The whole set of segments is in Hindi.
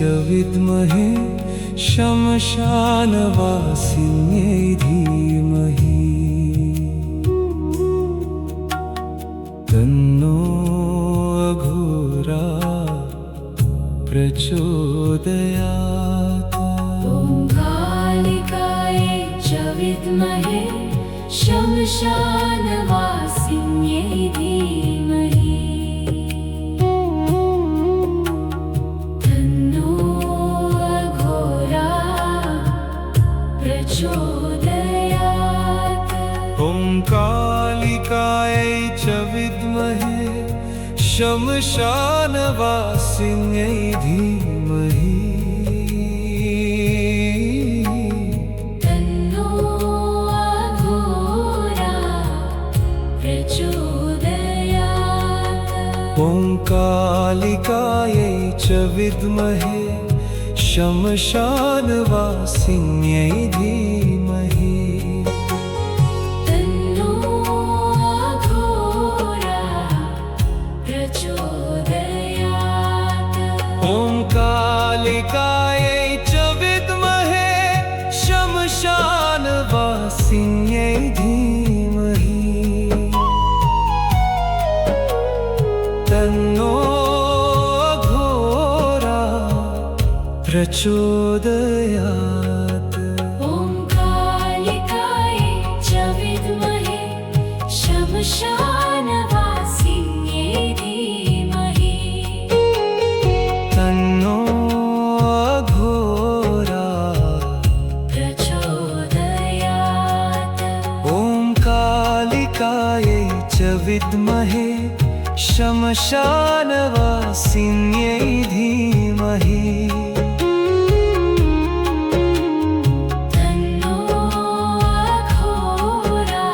विद्महे श्मशानवासिन्यै धीमहि तन्नो अघोरा प्रचोदयात्। कालिकायै च विद्महे श्मशानवासिन्यै धीमहि तन्नो अघोरा प्रचोदयात्। कालिकायै च विद्महे श्मशानवासिन्यै धीमहि तन्नो अघोरा प्रचोदयात्। कालिकायै च विद्महे श्मशानवासिन्यै धीमहि तन्नो अघोरा प्रचोदयात्। कालिकायै च विद्महे श्मशानवासिन्यै धीमहि तन्नो अघोरा प्रचोदयात्। कालिकायै च विद्महे श्मशानवासिन्यै धीमहि तन्नो अघोरा प्रचोदयात्। कालिकायै च विद्महे श्मशानवासिन्यै धीमहि तन्नो अघोरा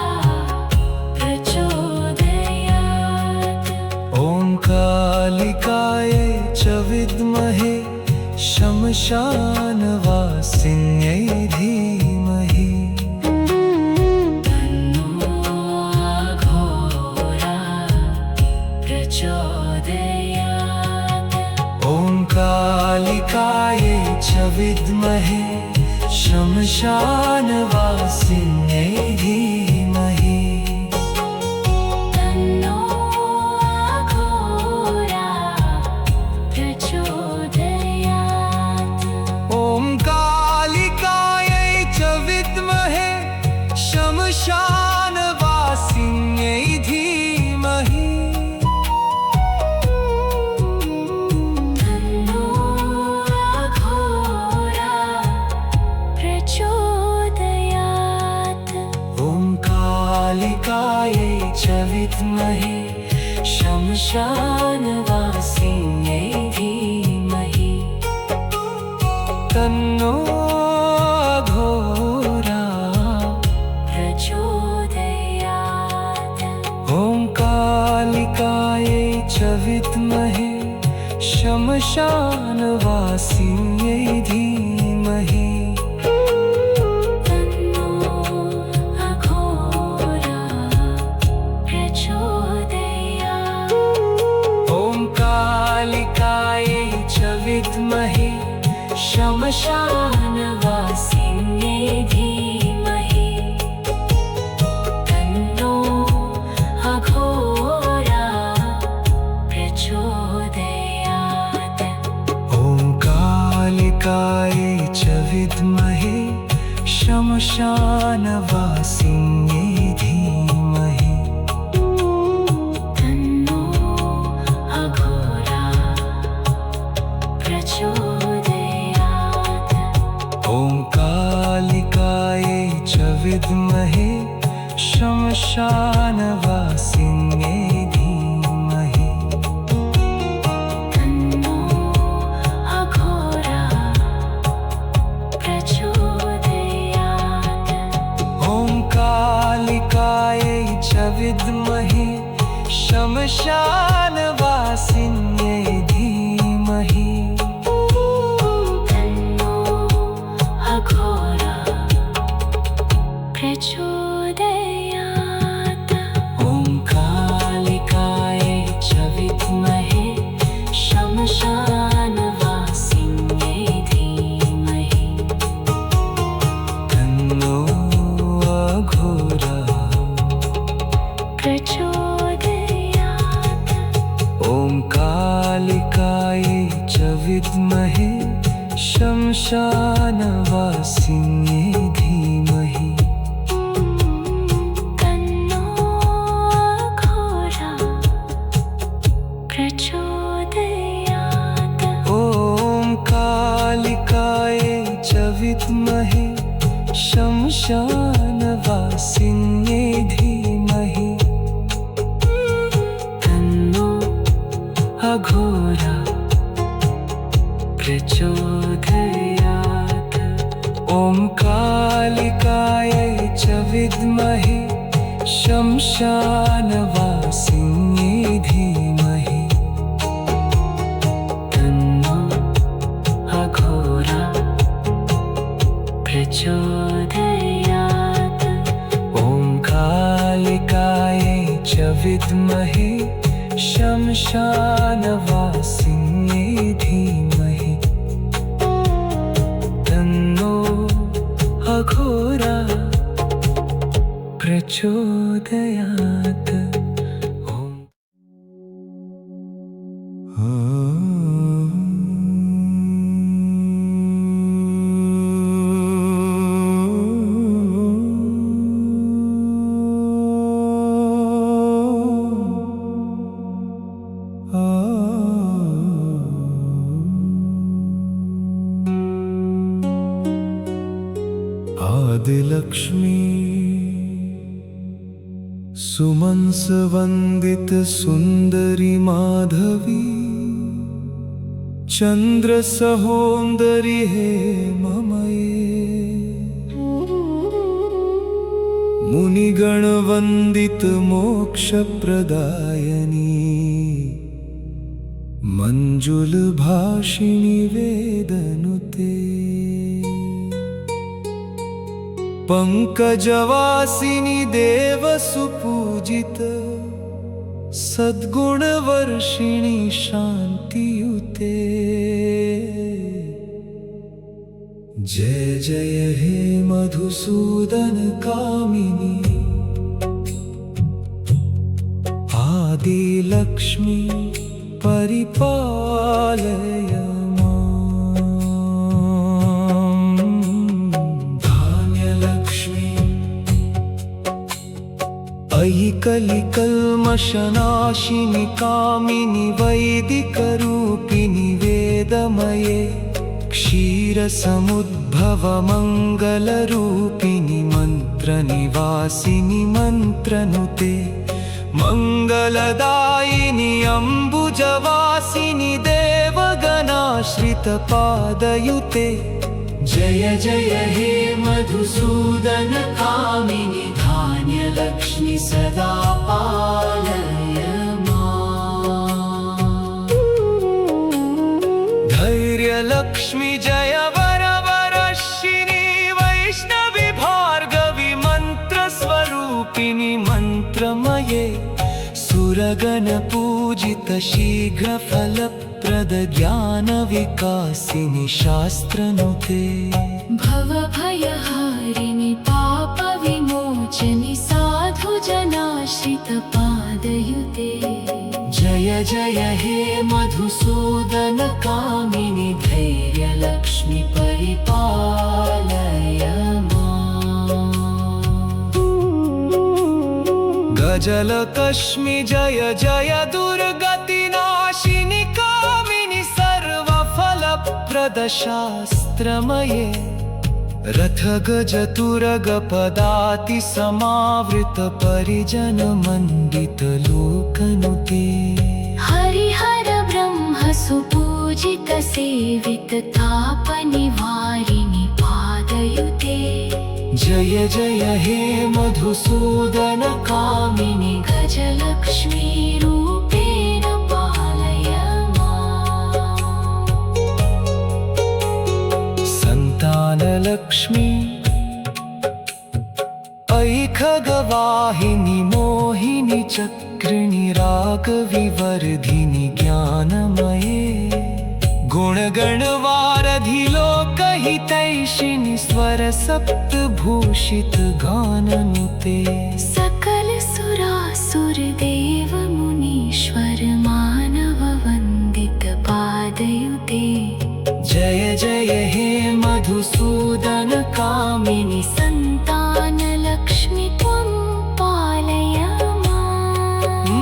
प्रचोदयात्। कालिकायै च विद्महे श्मशानवासिन्यै धीमहि तन्नो अघोरा प्रचोदयात्। कालिकायै च विद्महे श्मशानवासिन्यै धीमहि तन्नो अघोरा प्रचोदयात्। कालिकायै च विद्महे श्मशानवासिन्यै धीमहि तन्नो अघोरा प्रचोदयात्। कालिकायै च विद्महे श्मशानवासिन्यै धीमहि तन्नो अघोरा प्रचोदयात्। कालिकायै च विद्महे श्मशानवासिन्यै धीमहि तन्नो अघोरा प्रचोदयात्। कालिकायै च विद्महे श्मशानवासिन्यै धीमहि तन्नो अघोरा प्रचोदयात्। कालिकायै च विद्महे श्मशानवासिन्यै धीमहि तन्नो अघोरा प्रचोदयात्। कालिकायै च विद्महे श्मशानवासिन्यै धीमहि तन्नो अघोरा प्रचोदयात्। कालिकायै च विद्महे श्मशानवासिन्यै धीमहि तन्नो अघोरा प्रचोदयात्। कालिकायै च विद्महे श्मशानवासिन्यै शमशानवासिन्यै धीमहि तन्नो अघोरा प्रचोदयात्। ॐ कालिकायै च विद्महे शमशानवासिन्यै धीमहि तन्नो अघोरा प्रचोदयात्। आदिलक्ष्मी सुमंस वंदित सुंदरी माधवी चंद्र सहोदरी हे ममये मुनिगण वंदित मोक्ष प्रदायनी मंजुल भाषिणी वेदनुते पंकजवासिनी देव सुपूजित सद्गुण वर्षिणी शांतियुते। जय जय हे मधुसूदन कामिनी आदिलक्ष्मी परिपालय अयि कलिकल्मषनाशिनि कामिनि वैदिकरूपिणि वेदमये क्षीरसमुद्भव मङ्गलरूपिणि मन्त्रनिवासिनि मन्त्रनुते मङ्गलदायिनि अम्बुजवासिनि देवगणाश्रितपादयुते। जय जय हे मधुसूदन कामिनि धान्यलक्ष्मी सदा पालय माम्। धैर्यलक्ष्मी जय वरवरश्विनी वैष्णवी भार्गवी मन्त्रस्वरूपिणि मन्त्रमये सुरगण पूजित शीघ्रफलप्रद ज्ञानविकासिनि शास्त्रनुते भवभयहारिणि पापविमोचनि साधुजनाश्रितपादयुते। जय जय हे मधुसूदन कामिनि धैर्यलक्ष्मी परिपालय माम्। गजलक्ष्मी जय जय दुर्गतिनाशिनि कामिनि सर्वफलप्रद शास्त्रमये रथ गज तुरग पदाति समावृत परिजन मंडित लोकनुते। हरिहर ब्रह्म सुपूजित सेवित ताप निवारिणि पादयुते। जय जय हे मधुसूदन कामिनि गजलक्ष्मी रूपेण पालय माम्। संतानलक्ष्मी अयि खगवाहिनि मोहिनि चक्रिणि रागविवर्धिनि ज्ञानमये गुणगणवारधि लोकहितैषिणि स्वर सप्तभूषित गाननुते। सकल सुरासुर देव मुनीश्वर मानव वंदित पादयुते। जय जय हे मधुसूदन कामिनि संतान लक्ष्मी त्वं पालय माम्।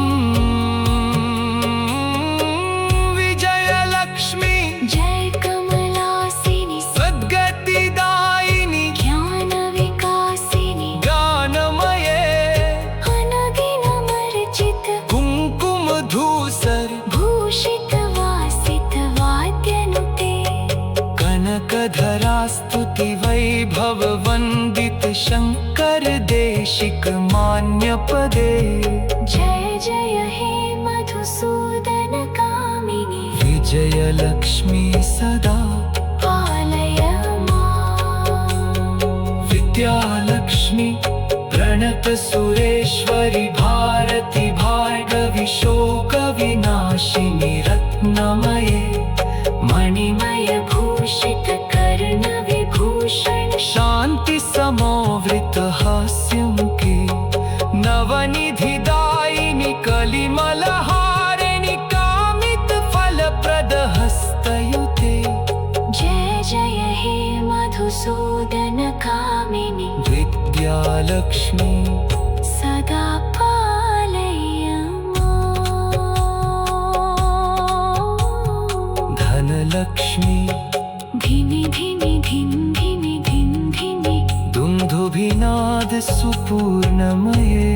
विजयलक्ष्मी जय कमलासिनि सद्गतिदायिनि ज्ञानविकासिनि गानमये अनगिनमर्चित कुङ्कुमधूसर भूषित वासित वाद्यनुते। कनकधरा स्तुति वैभव वन्दित शङ्कर देव वैदेशिक मान्यपदे जय जय हे मधुसूदन कामिनि विजयलक्ष्मी सदा पालय माम् विद्यालक्ष्मी प्रणतसुरेश्वरि भारति भार्गवि शोकविनाशिनि रत्नमये मणिमय भूषित कर्ण विभूषण शान्ति समोवृत हास्यं के नवनिधिदायिनि कलिमलहारिणि कामित फलप्रद हस्तयुते जय जय हे मधुसूदन कामिनि विद्यालक्ष्मी सदा पालय माम् धनलक्ष्मी धिमि धिमि धिं धिमि धिं धिमि दुन्दुभिनाद सुपूर्णमये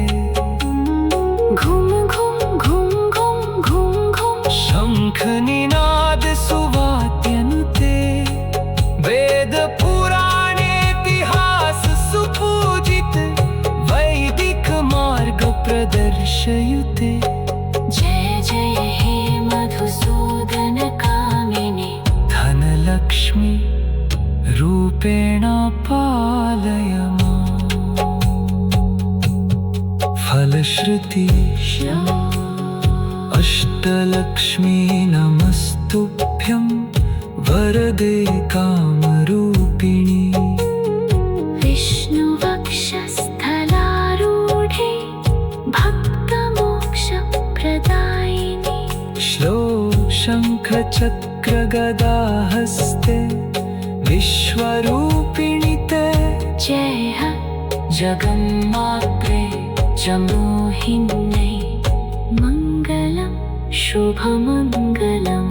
घुम घुम घुम घुम घुम घुम शङ्खनिनाद सुवाद्यनुते वेद पुराणेतिहास सुपूजित वैदिक मार्ग प्रदर्शयुते जय जय हे मधुसूदन कामिनि धनलक्ष्मी रूपेण पालय माम् फलश्रुति अष्टलक्ष्मी नमस्तुभ्यं वरदे कामरूपिणि विष्णुवक्षस्थलारूढे भक्तमोक्षप्रदायिनि शङ्खचक्रगदाहस्ते विश्वरूपिणि ते जय जगन्मात्रे च मोहिन्यै मङ्गलं शुभमङ्गलम्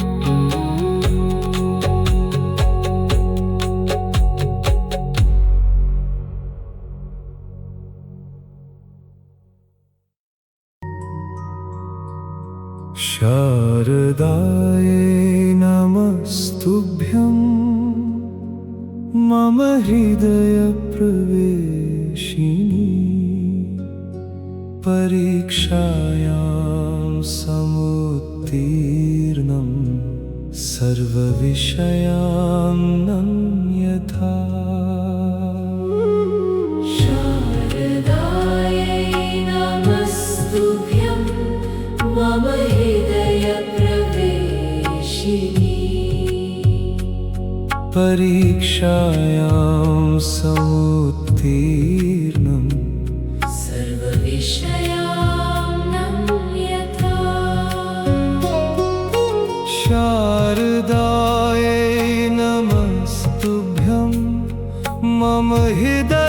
शारदायै नमस्तुभ्यं मम हृदयप्रवेशिनी परीक्षायां समुत्तीर्णं सर्वविषयान्नं यथा शारदायै नमस्तुभ्यं मम हृदयप्रवेशिनी परीक्षायां समुत्तीर्णं सर्वविषयान्नं यथा शारदायै नमस्तुभ्यं मम हृदयप्रवेशिनी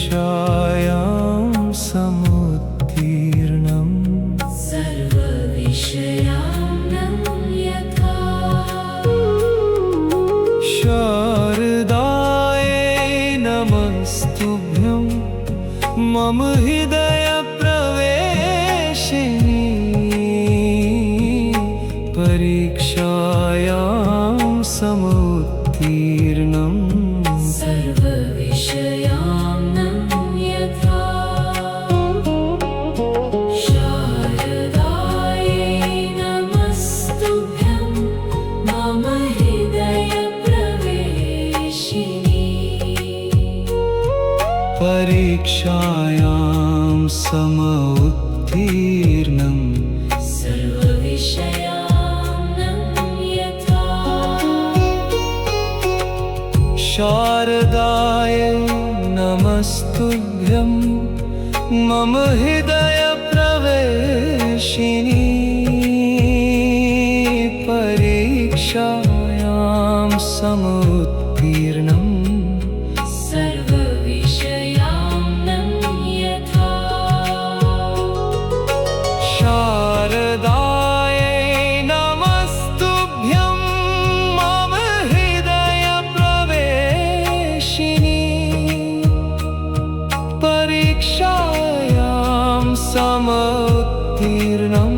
परीक्षायां समुत्तीर्णं सर्वविषयान्नं यथा शारदायै नमस्तुभ्यं मम हृदयप्रवेशिनी परीक्षायां समुत्तीर्णं सर्वविषयान्नं यथा शारदायै नमस्तुभ्यं मम हृदयप्रवेशिनी परीक्षायां समुत्तीर्णं सर्वविषयान्नं यथा शारदायै नमस्तुभ्यं मम हृदयप्रवेशिनी परीक्षायां समुत्तीर्णं सर्वविषयान्नं यथा शारदायै नमस्तुभ्यं मम हृदयप्रवेशिनी परीक्षायां समुत्तीर्णं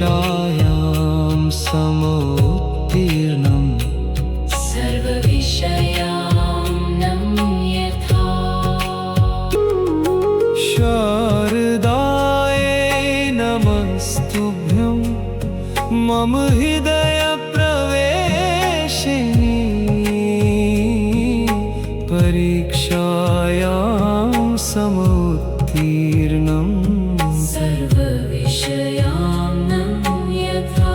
परीक्षायां समोत्तीर्णम् सर्वविषयान्नं यथा शारदायै नमस्तुभ्यं मम हृदयप्रवेशिनी परीक्षायां समोत्तीर्णम् सर्वविषयान्नं यथा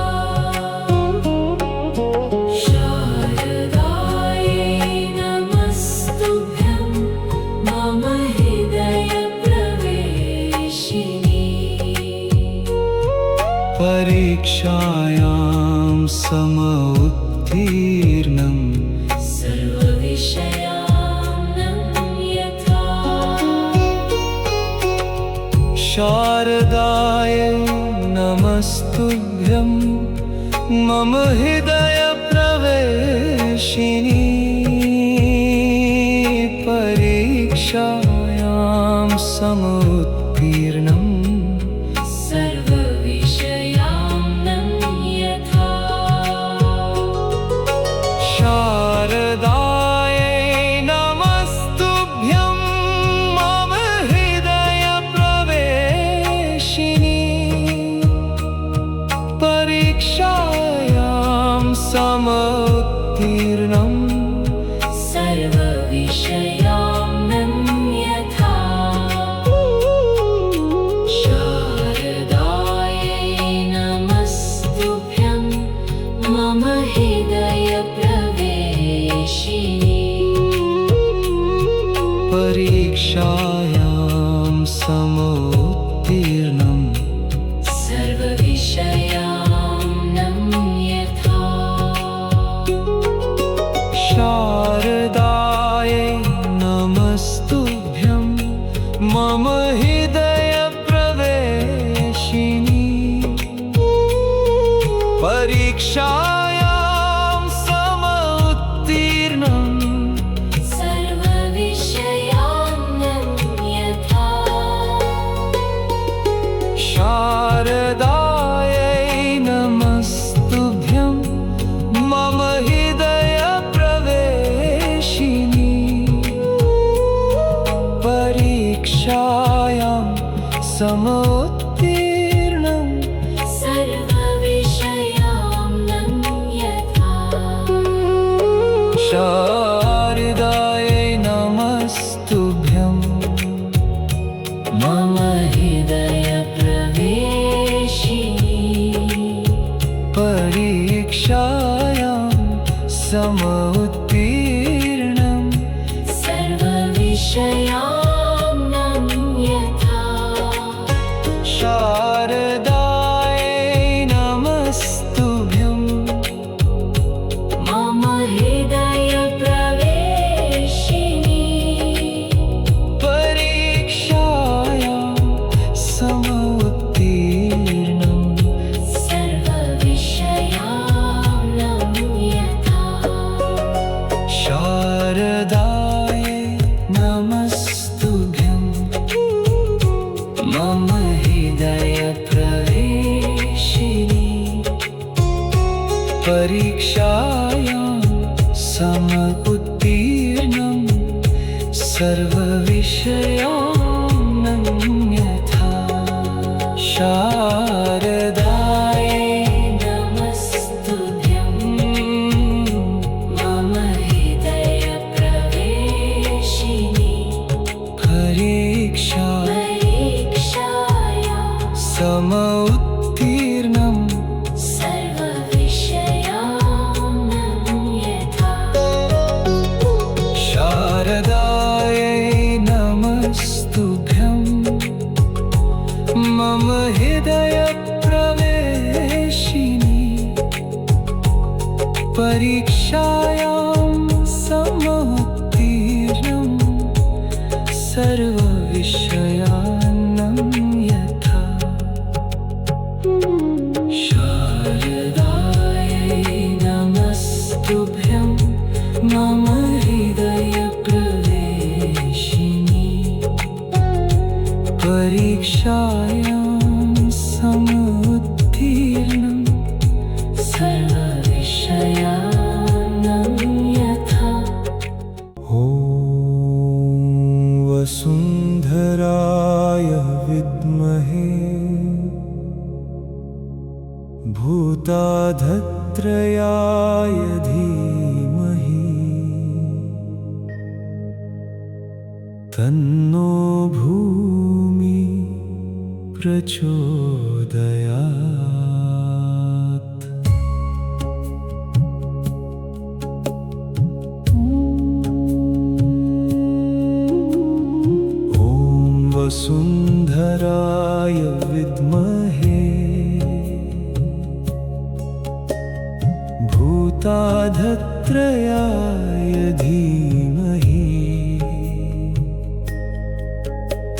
शारदायै नमस्तुभ्यं मम हृदयप्रवेशिनी परीक्षायां समोत्तीर्णम् सर्वविषयान्नं यथा शारदायै नमस्तुभ्यं मम हृदयप्रवेशिनी परीक्षायां समोत्तीर्णम् सर्वविषयान्नं यथा शारदायै नमस्तुभ्यं मम हृदयप्रवेशिनी परीक्षायां समोत्तीर्णम् सर्वविषयान्नं यथा शारदायै नमस्तुभ्यं मम हृदयप्रवेशिनी परीक्षायां समोत्तीर्णम् सर्वविषयान्नं यथा शारदायै नमस्तुभ्यं मम हृदयप्रवेशिनी परीक्षायां समोत्तीर्णम् सर्वविषयान्नं यथा शारदायै नमस्तुभ्यं मम हृदयप्रवेशिनी परीक्षायां समोत्तीर्णम् सर्वविषयान्नं यथा शारदायै नमस्तुभ्यं मम हृदयप्रवेशिनी परीक्षायां समोत्तीर्णम् सर्वविषयान्नं यथा शारदायै नमस्तुभ्यं मम हृदयप्रवेशिनी परीक्षायां समोत्तीर्णम् सर्वविषयान्नं यथा शारदायै नमस्तुभ्यं मम हृदयप्रवेशिनी परीक्षायां समोत्तीर्णम् सर्वविषयान्नं यथा शारदायै नमस्तुभ्यं मम हृदयप्रवेशिनी परीक्षायां समोत्तीर्णम् सर्वविषयान्नं यथा शारदायै नमस्तुभ्यं मम हृदयप्रवेशिनी परीक्षायां समोत्तीर्णम् सर्वविषयान्नं यथा शारदायै नमस्तुभ्यं मम हृदयप्रवेशिनी परीक्षायां समोत्तीर्णम् शयानं यथा ॐ वसुन्धराय विद्महे भूताधत्रयाय धीमहि तन्नो भूमि प्रचोदयात्। ॐ वसुन्धराय विद्महे भूताधत्रयाय धीमहि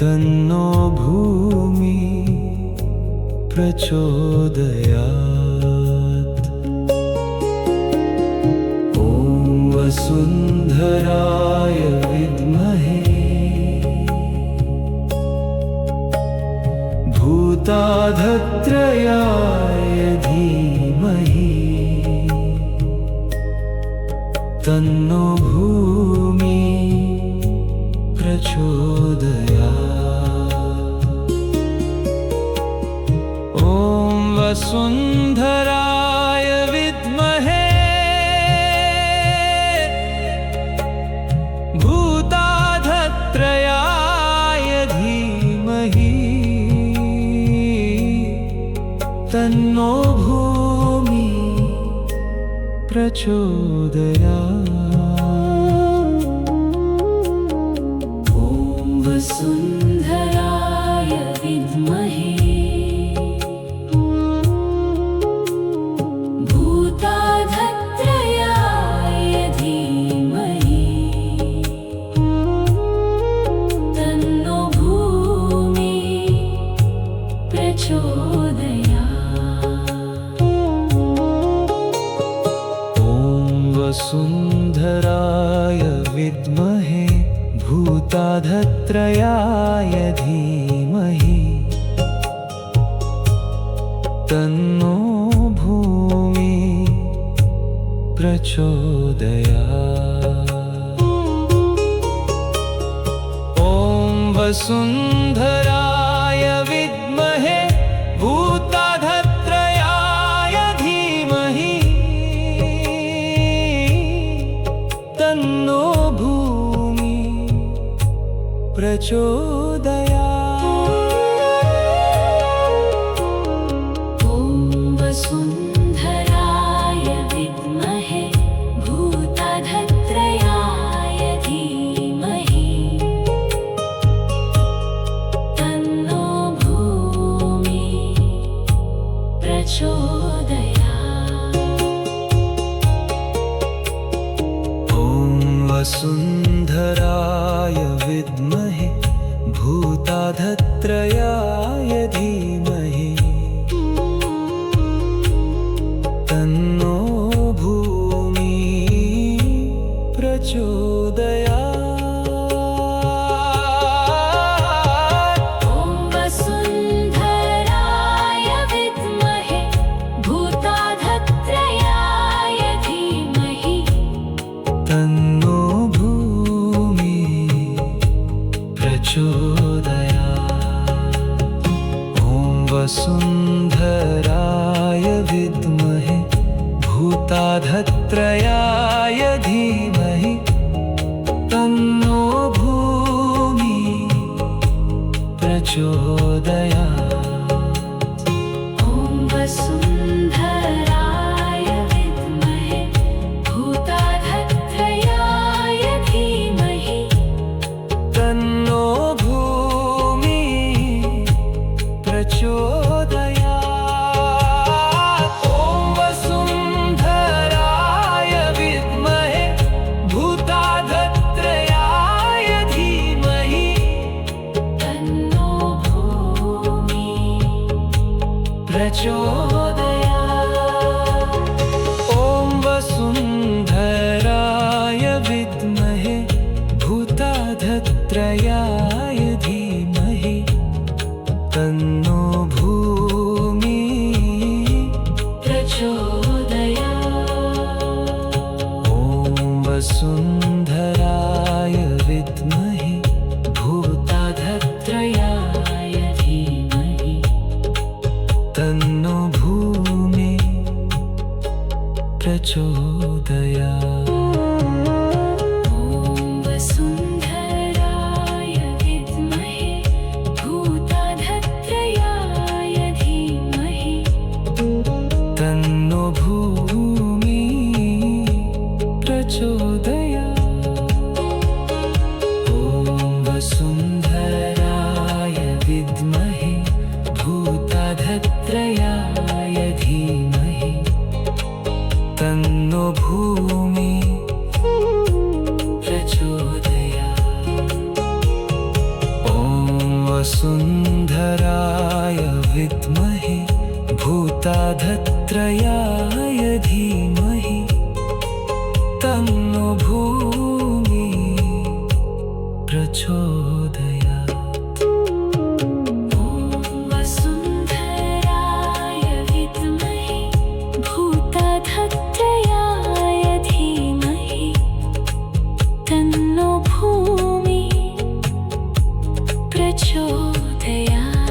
तन्नो भूमि प्रचोदयात्। ॐ वसुन्धराय विद्महे भूताधत्रयाय धीमहि तन्नो भूमि प्रचोदयात्। ॐ वसुन्धराय विद्महे भूताधत्रयाय धीमहि तन्नो भूमि प्रचोदयात्। ॐ वसुन्धराय विद्महे भूताधत्रयाय धीमहि तन्नो भूमि प्रचोदयात्। ॐ वसुन्धराय विद्महे भूताधत्रयाय धीमहि तन्नो भूमि प्रचोदयात्। ॐ वसुन्धराय विद्महे भूताधत्रयाय धीमहि तन्नो भूमि प्रचोदयात्। ॐ वसुन्धराय विद्महे भूताधत्रयाय धीमहि तन्नो भूमि प्रचोदयात्। ॐ वसुन्धराय विद्महे भूताधत्रयाय धीमहि तन्नो भूमि प्रचोदयात्। ॐ वसुन्धराय विद्महे भूताधत्रयाय धीमहि तन्नो भूमि प्रचोदयात्। ॐ वसुन्धराय विद्महे भूताधत्रयाय धीमहि तन्नो भूमि प्रचोदयात्। ॐ वसुन्धराय विद्महे भूताधत्रयाय धीमहि तन्नो भूमि प्रचोदयात्। ॐ वसुन्धराय विद्महे भूताधत्रयाय धीमहि तन्नो भूमि वसुन्धराय विद्महे भूताधत्रयाय धीमहि तन्नो भूमि प्रचोदयात्। ॐ वसुन्धराय विद्महे भूताधत्रयाय धीमहि तन्नो भूमि प्रचोदयात्। ॐ वसुन्धराय विद्महे भूताधत्रयाय धीमहि तन्नो भूमि प्रचोदयात्। ॐ वसुन्धराय विद्महे भूताधत्रयाय धीमहि तन्नो भूमि प्रचोदयात्। ॐ वसुन्धराय विद्महे भूताधत्रयाय धीमहि तन्नो भूमि प्रचोदयात्।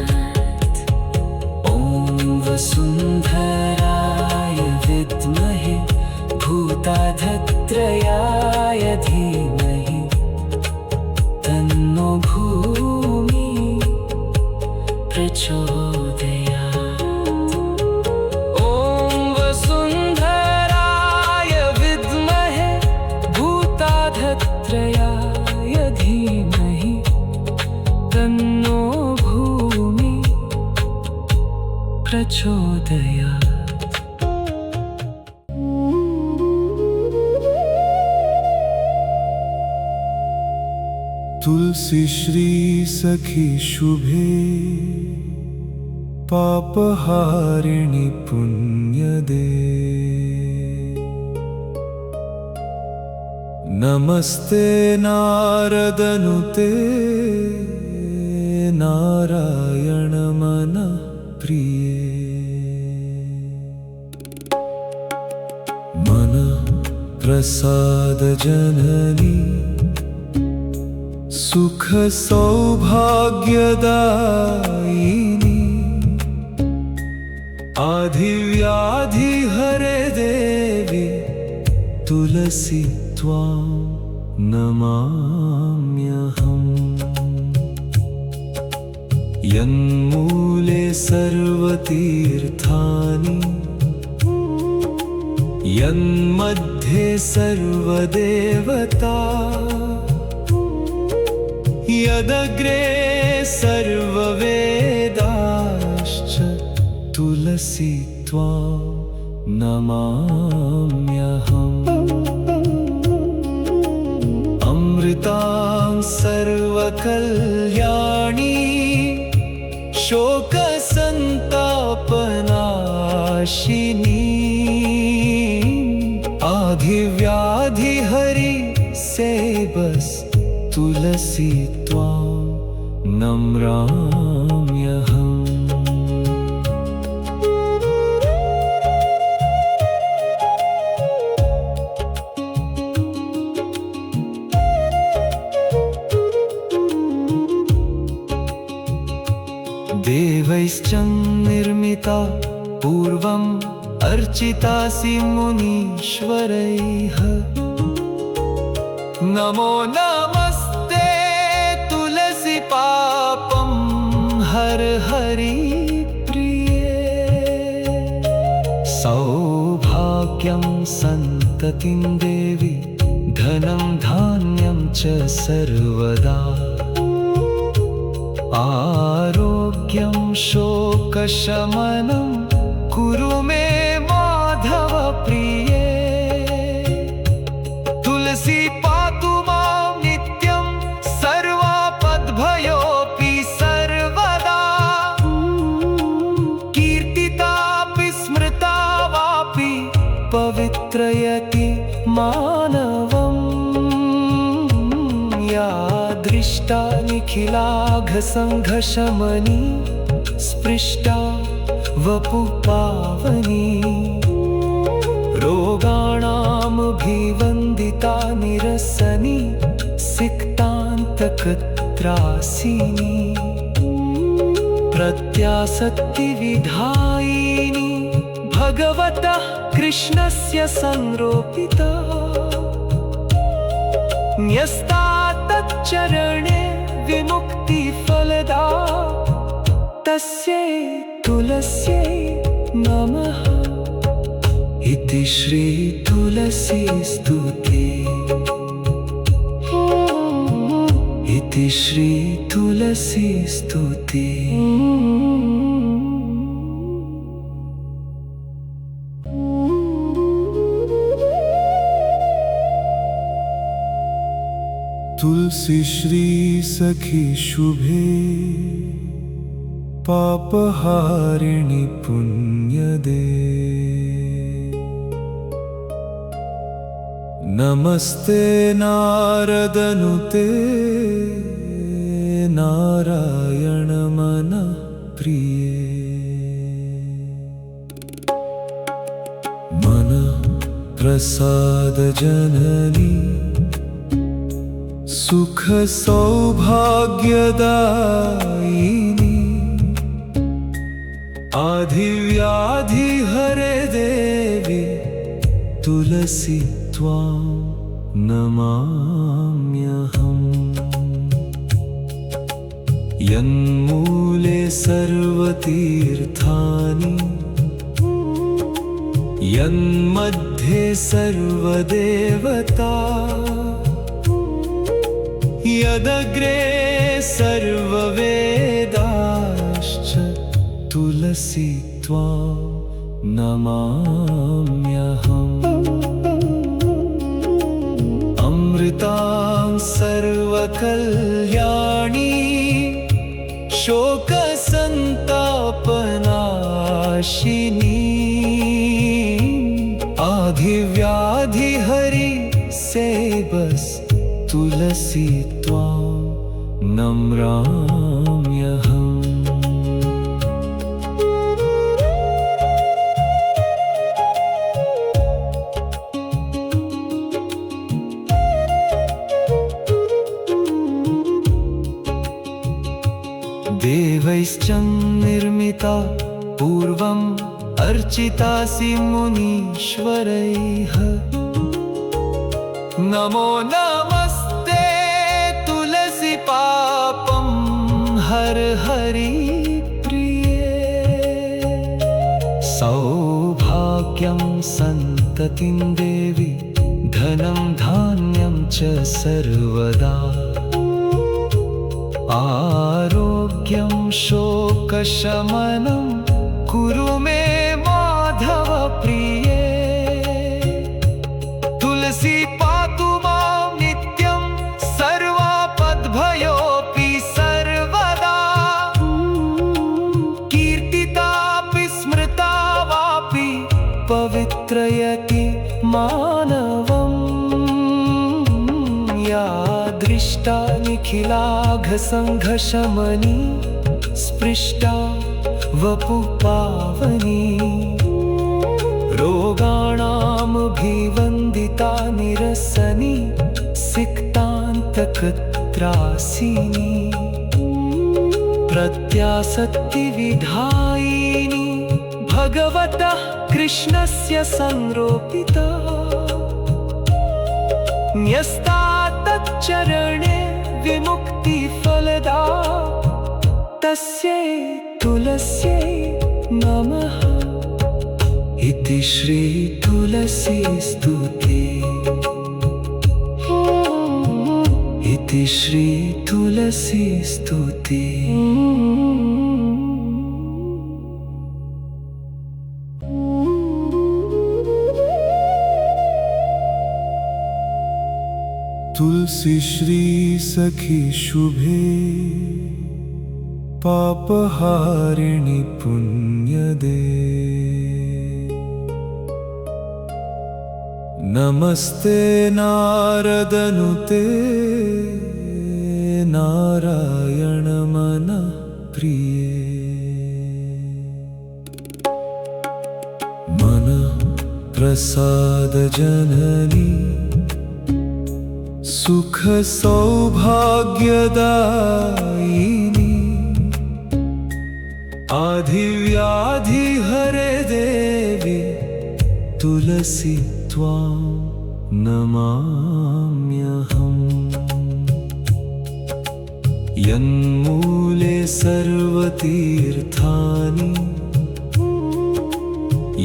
ॐ वसुन्धराय विद्महे भूताधत्रयाय धीमहि तन्नो भूमि प्रचोदयात्। ॐ वसुन्धराय विद्महे भूताधत्रयाय धीमहि तन्नो भूमि प्रचोदयात्। तुलसी श्री सखी शुभे पापहारिणि पुण्यदे नमस्ते नारदनुते नारायण मन प्रिये मन प्रसाद जननी सुख सौभाग्यदायिनी आधिव्याधि हरे देवी तुलसी त्वां नमाम्यहम्। यन्मूले सर्वतीर्थानि यन्मध्ये सर्वदेवता यदग्रे सर्ववेदाश्च तुलसी त्वां नमाम्यहम्। अमृतां सर्वकल्याणी शोकसन्तापनाशिनी आधिव्याधिहरि से बस तुलसी त्वां नम्राम्यहम्। देवैश्च निर्मिता पूर्वम् अर्चितासि मुनीश्वरैः नमो नमस्ते तुलसी पापं हर हरि प्रिये। सौभाग्यं सन्ततिं देवी धनं धान्यं च सर्वदा आरोग्यं शोकशमनं कुरु मे माधव प्रिये। तुलसी पातु मां नित्यं सर्वापद्भयोऽपि सर्वदा कीर्तितापि स्मृता वापि पवित्रयति मानवम्। या दृष्टा निखिलाघसङ्घशमनी स्पृष्टा वपुपावनी रोगाणामभिवन्दिता निरसनी सिक्तान्तकत्रासिनी प्रत्यासक्तिविधायिनी भगवतः कृष्णस्य संरोपिता न्यस्ता तच्चरणे विमुक्तिफलदा तस्यै तुलस्यै नमः। इति श्री तुलसी स्तुति। इति श्री तुलसी स्तुति। तुलसी श्री सखी शुभे पापहारिणि पुण्यदे। नमस्ते नारदनुते नारायण मन प्रिये। मन प्रसाद जननी सुख सौभाग्यदायिनी आधिव्याधि हरे देवी तुलसी त्वां नमाम्यहम्। यन्मूले सर्वतीर्थानि यन्मध्ये सर्वदेवता यदग्रे सर्ववेदाश्च तुलसी त्वां नमाम्यहम्। अमृतां सर्वकल्याणी शोकसन्तापनाशिनी आधिव्याधिहरि सेबस तुलसी त्वां नम्राम्यहम्। देवैश्च निर्मिता पूर्वम् अर्चितासि मुनीश्वरैः। नमो नमस्ते तुलसी पापं हर हरि प्रिये। सौभाग्यं सन्ततिं देवी धनं धान्यं च सर्वदा। आरोग्यं शोकशमनं कुरु मे माधव प्रिये। तुलसी पातु मां नित्यं सर्वापद्भयोऽपि सर्वदा। कीर्तितापि स्मृता वापि पवित्रयति मानवम्। या दृष्टा निखिलाघसङ्घशमनी स्पृष्टा वपुः पावनी। रोगाणामभिवन्दिता निरसनी सिक्तान्तकत्रासिनी प्रत्यासक्तिविधायिनी भगवतः कृष्णस्य संरोपिता न्यस्ता तच्चरणे विमुक्तिफलदा तस्यै तुलस्यै नमः। इति श्री तुलसी स्तुति। इति श्री तुलसी स्तुति। तुलसी श्री सखी शुभे पापहारिणि पुण्यदे। नमस्ते नारदनुते नारायण मन प्रिये। मन प्रसाद जननी सुख सौभाग्यदायिनी आधिव्याधि हरे देवी तुलसी त्वां नमाम्यहम् यन्मूले सर्वतीर्थानि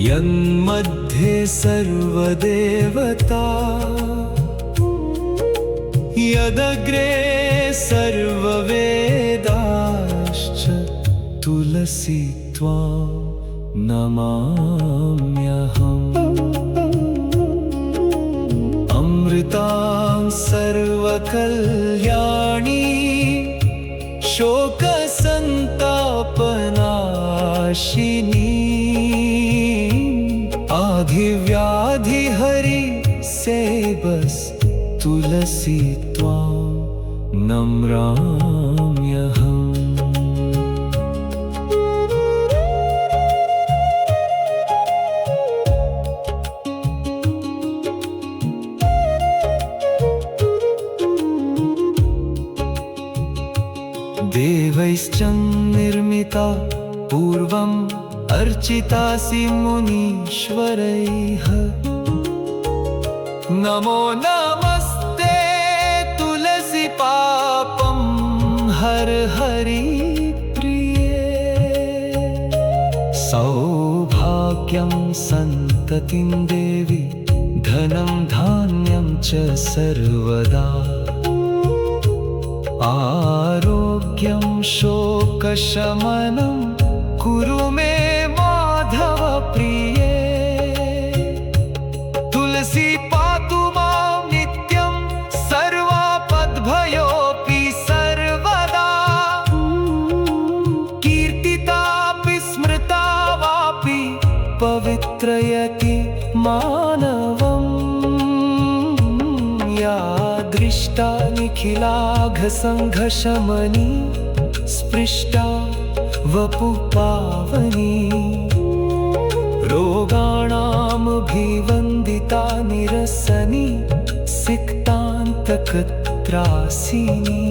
यन्मध्ये सर्वदेवता यदग्रे सर्ववेदाश्च तुलसी त्वां नमाम्यहम् अमृतां सर्वकल्याणी शोकसन्तापनाशिनी आधिव्याधिहरि सेबस तुलसी त्वां नम्राम्यहम् देवैश्च निर्मिता पूर्वम् अर्चितासि मुनीश्वरैः नमो नमस्ते तुलसी पापं हर हरि प्रिये सौभाग्यं सन्ततिं देवी धनं धान्यं च सर्वदा आरोग्यं शोकशमनं कुरु मे माधव प्रिये तुलसी पातु मां नित्यं सर्वापद्भयोऽपि सर्वदा कीर्तितापि स्मृता वापि पवित्रयति मानवम् या दृष्टा निखिलाघसङ्घशमनी स्पृष्टा वपुपावनी रोगाणामभिवन्दिता निरसनी सिक्तान्तकत्रासिनी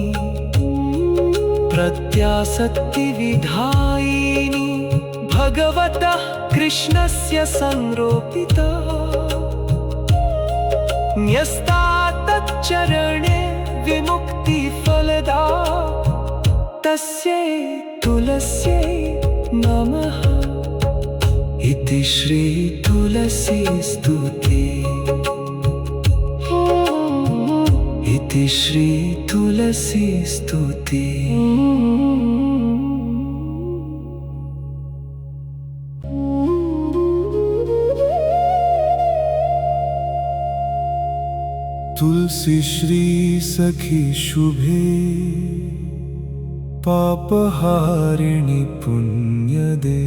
प्रत्यासक्तिविधायिनी भगवतः कृष्णस्य संरोपिता न्यस्ता तच्चरणे विमुक्तिफलदा तस्यै तुलस्यै नमः इति श्री तुलसी स्तुति इति श्री तुलसी स्तुति तुलसी श्री सखी शुभे पापहारिणि पुण्यदे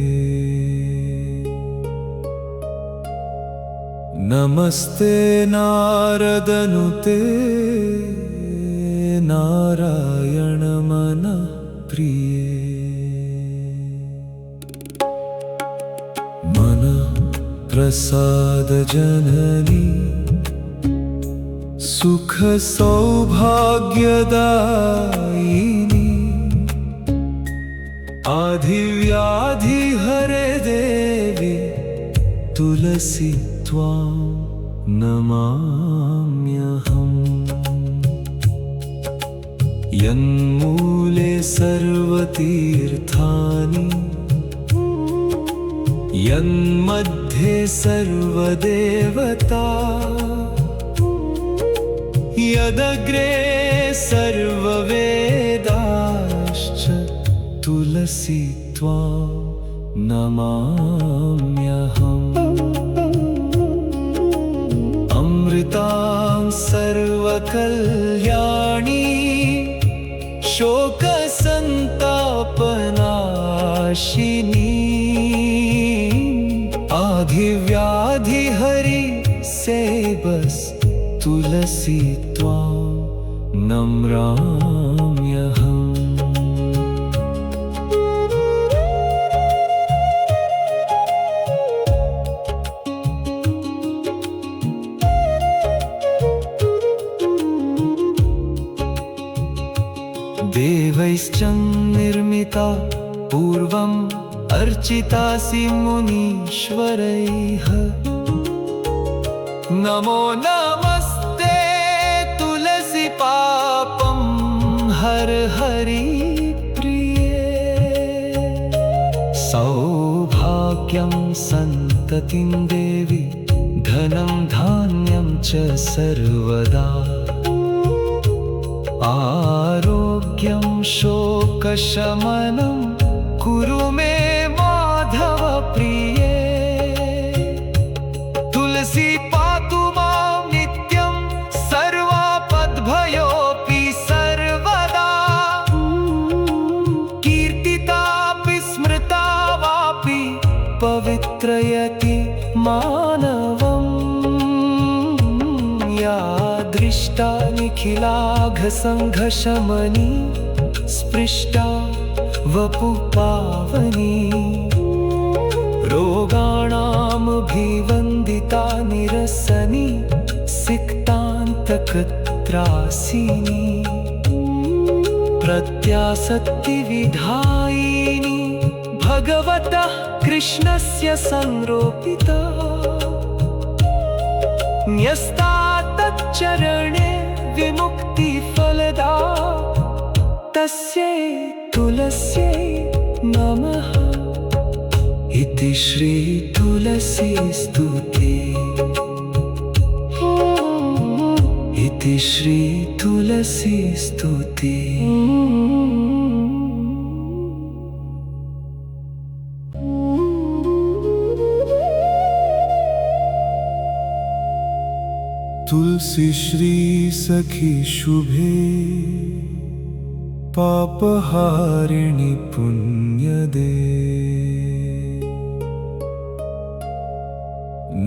नमस्ते नारदनुते नारायण मन प्रिये मन प्रसाद जननी सुख सौभाग्यदायिनी आधिव्याधि हरे देवी तुलसी त्वां नमाम्यहम् यन्मूले सर्वतीर्थानि यन्मध्ये सर्वदेवता यदग्रे सर्ववेदाश्च तुलसी त्वां नमाम्यहम् अमृतां सर्वकल्याणी शोकसन्तापनाशिनी आधिव्याधिहरि सेबस तुलसी त्वां नम्राम्यहम् देवैश्च निर्मिता पूर्वम् अर्चितासि मुनीश्वरैः नमो नमस्ते तुलसी पापं हर हरि प्रिये सौभाग्यं सन्ततिं देवी धनं धान्यं च सर्वदा आरोग्यं शोकशमनं कुरु मे माधव प्रिये तुलसी पातु मां नित्यं सर्वापद्भयोऽपि सर्वदा कीर्तितापि स्मृता वापि पवित्रयति मानवम् या दृष्टा निखिलाघसङ्घशमनी स्पृष्टा वपुपावनी रोगाणामभिवन्दिता निरसनी सिक्तान्तकत्रासिनी प्रत्यासक्तिविधायिनी भगवतः कृष्णस्य संरोपिता न्यस्ता तच्चरणे विमुक्तिफलदा तस्यै तुलस्यै नमः इति श्री तुलसी स्तुति इति श्री तुलसी स्तुति तुलसी श्री सखी शुभे पापहारिणि पुण्यदे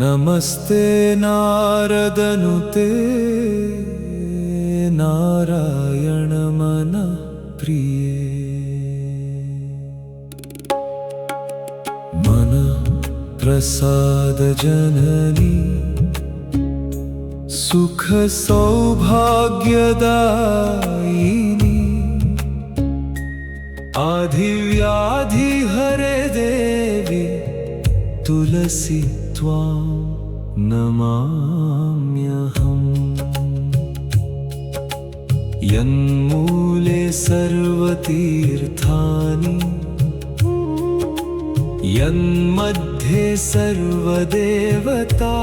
नमस्ते नारदनुते नारायण मन प्रिये मन प्रसाद जननी सुख सौभाग्यदायिनी आधिव्याधि हरे देवी तुलसी त्वां नमाम्यहम् यन्मूले सर्वतीर्थानि यन्मध्ये सर्वदेवता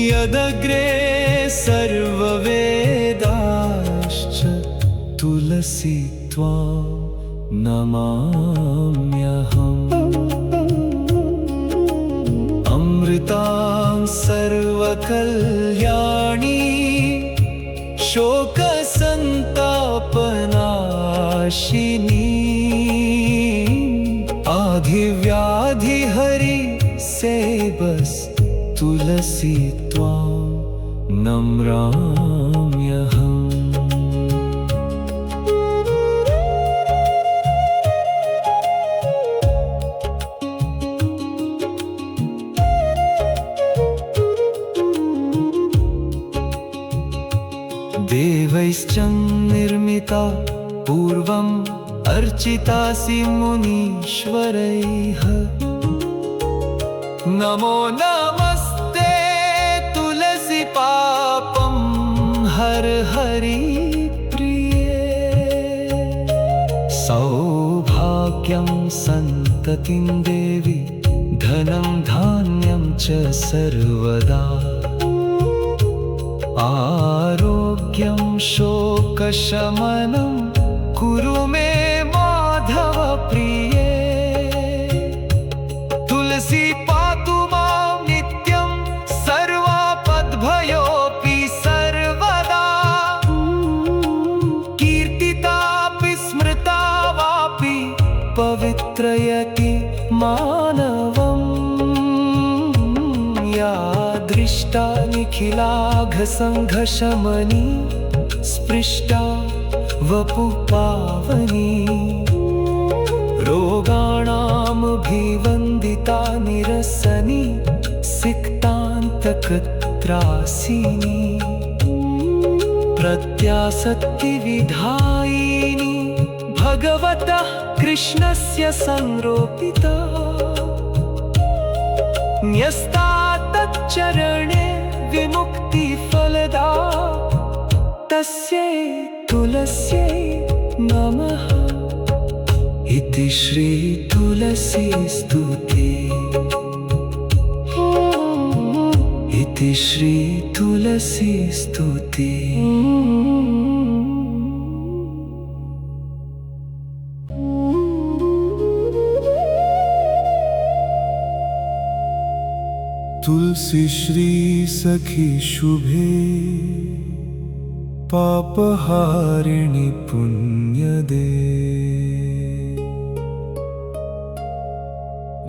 यदग्रे सर्ववेदाश्च तुलसी त्वां नमाम्यहम् अमृतां सर्वकल्याणी शोकसन्तापनाशिनी आधिव्याधिहरि सेबस तुलसी त्वां नम्राम्यहम् देवैश्च निर्मिता पूर्वम् अर्चितासि मुनीश्वरैः नमो नमस्ते तुलसी पापं हर हरि प्रिये सौभाग्यं सन्ततिं देवी धनं धान्यं च सर्वदा आरोग्यं शोकशमनं कुरु मे माधव प्रिये तुलसी पातु मां नित्यं सर्वापद्भयोऽपि सर्वदा कीर्तितापि स्मृता वापि पवित्रयति मानवम् या दृष्टा निखिलाघसङ्घशमनी स्पृष्टा वपुपावनी रोगाणामभिवन्दिता निरसनी सिक्तान्तकत्रासिनी प्रत्यासक्तिविधायिनी भगवतः कृष्णस्य संरोपिता न्यस्ता तच्चरणे विमुक्तिफलदा तस्यै तुलस्यै नमः। इति श्री तुलसी स्तुति। इति श्री तुलसी स्तुति। तुलसी श्री सखी शुभे पापहारिणि पुण्यदे।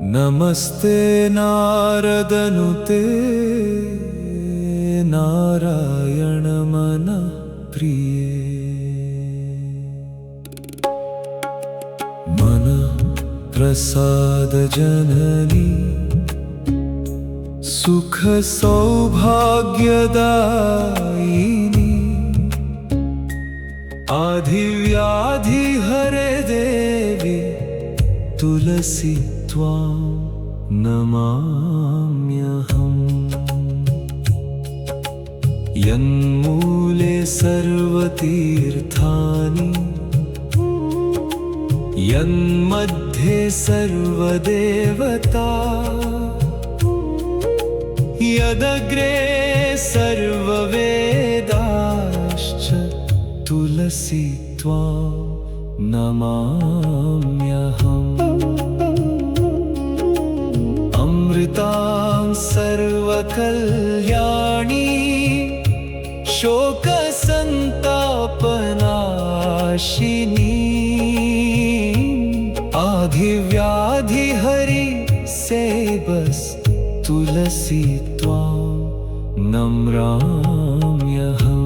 नमस्ते नारदनुते नारायण मन प्रिये। मन प्रसाद जननी सुख सौभाग्यदायिनी। आधिव्याधि हरे देवी तुलसी त्वां नमाम्यहम्। यन्मूले सर्वतीर्थानि यन्मध्ये सर्वदेवता। यदग्रे सर्ववेदाश्च तुलसी त्वां नमाम्यहम्। अमृतां सर्वकल्याणी शोकसन्तापनाशिनी। आधिव्याधिहरि सेबस तुलसी त्वां नम्राम्यहम्।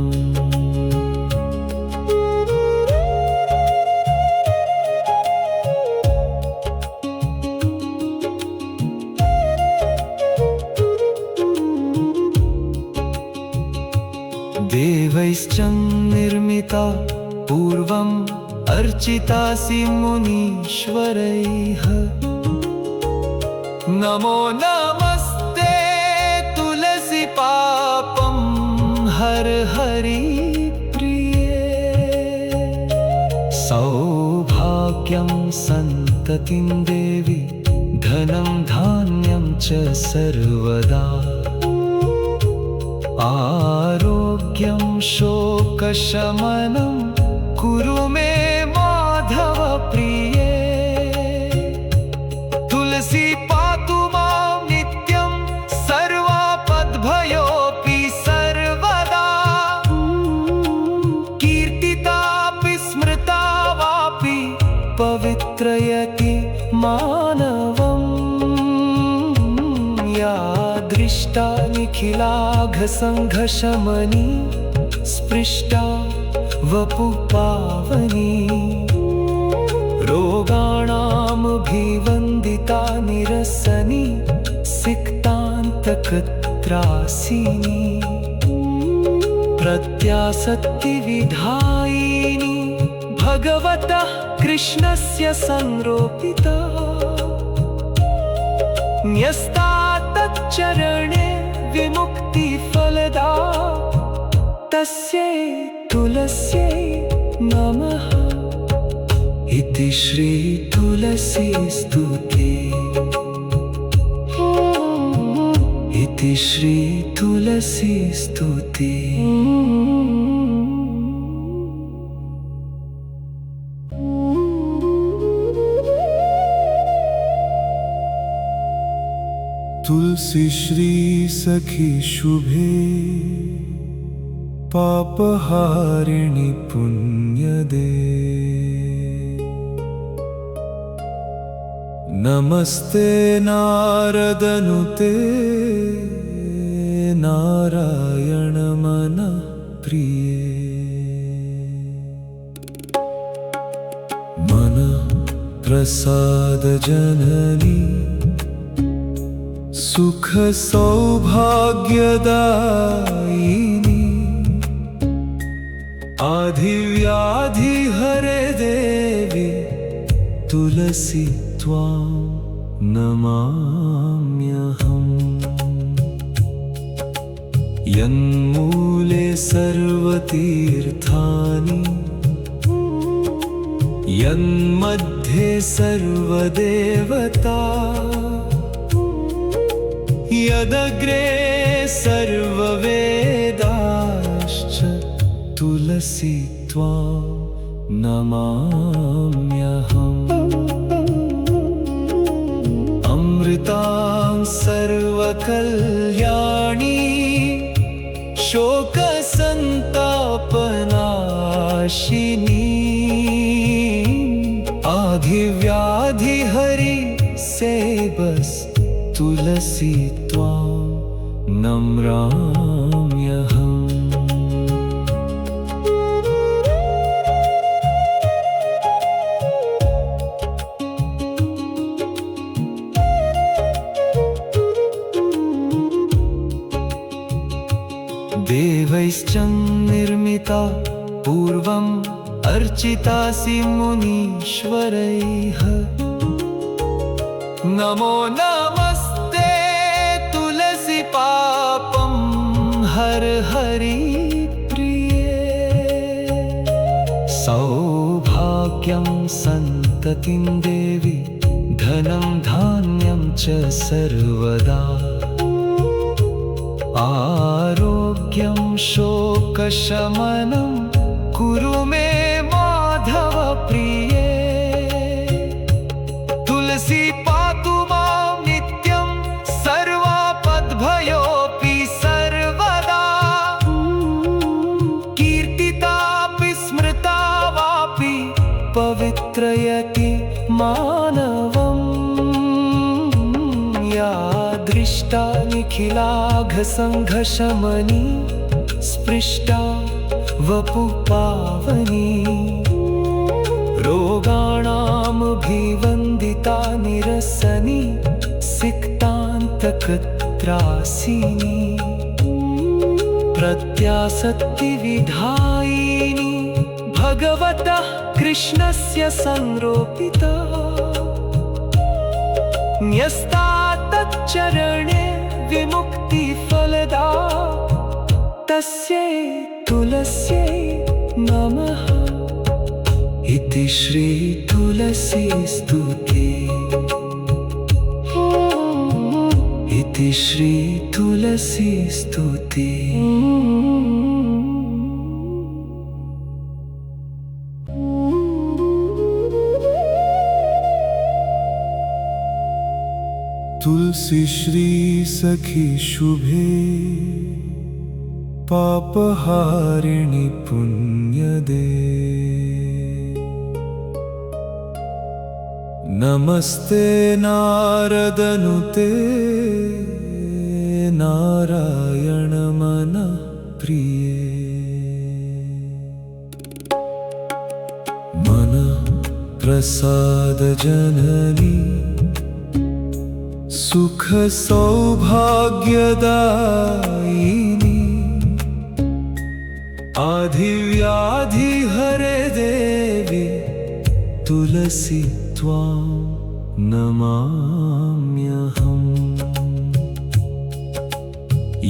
देवैश्च निर्मिता पूर्वम् अर्चितासि मुनीश्वरैः। नमो नमस्ते तुलसी पापं हर हरि प्रिये। सौभाग्यं सन्ततिं देवी धनं धान्यं च सर्वदा। आरोग्यं शोकशमनं कुरु मे माधव प्रिये। तुलसी पातु मां नित्यं सर्वापद्भयोऽपि सर्वदा। कीर्तितापि स्मृता वापि पवित्रयति मानवम्। या दृष्टा निखिलाघसङ्घशमनी स्पृष्टा वपुपावनी। रोगाणामभिवन्दिता निरसनी सिक्तान्तकत्रासिनी। प्रत्यासक्तिविधायिनी भगवतः कृष्णस्य संरोपिता न्यस्ता तच्चरणे विमुक्तिफलदा तस्यै तुलस्यै नमः। इति श्री तुलसी स्तुति। इति श्री तुलसी स्तुति। तुलसी श्री सखी शुभे पापहारिणि पुण्यदे। नमस्ते नारदनुते नारायण मन प्रिये। मन प्रसाद जननी सुख सौभाग्यदायिनी। आधिव्याधि हरे देवी तुलसी त्वां नमाम्यहम् यन्मूले सर्वतीर्थानि यन्मध्ये सर्वदेवता यदग्रे सर्ववेदाश्च तुलसी त्वां नमाम्यहम् अमृतां सर्वकल्याणी शोकसन्तापनाशिनी आधिव्याधि हरि से बस तुलसी त्वां नम्राम्यहम् देवैश्च निर्मिता पूर्वम् अर्चितासि मुनीश्वरैः नमो नमस्ते तुलसी पापं हर हरि प्रिये सौभाग्यं सन्ततिं देवी धनं धान्यं च सर्वदा आरोग्यं शोकशमनं कुरु मे माधव प्रिये तुलसी पातु मां नित्यं सर्वापद्भयोऽपि सर्वदा कीर्तितापि स्मृता वापि पवित्रयति मानवम् या दृष्टा निखिलाघसङ्घशमनी स्पृष्टा वपुपावनी रोगाणामभिवन्दिता निरसनी सिक्तान्तकत्रासिनी प्रत्यासक्तिविधायिनी भगवतः कृष्णस्य संरोपिता न्यस्ता तच्चरणे विमुक्तिफलदा तस्यै तुलस्यै नमः इति श्री तुलसी स्तुति इति श्री तुलसी स्तुति तुलसी श्री सखी शुभे पापहारिणि पुण्यदे नमस्ते नारदनुते नारायण मन प्रिये मन प्रसाद जननी सुख सौभाग्यदायिनी आधिव्याधि हरे देवी तुलसी त्वां नमाम्यहम्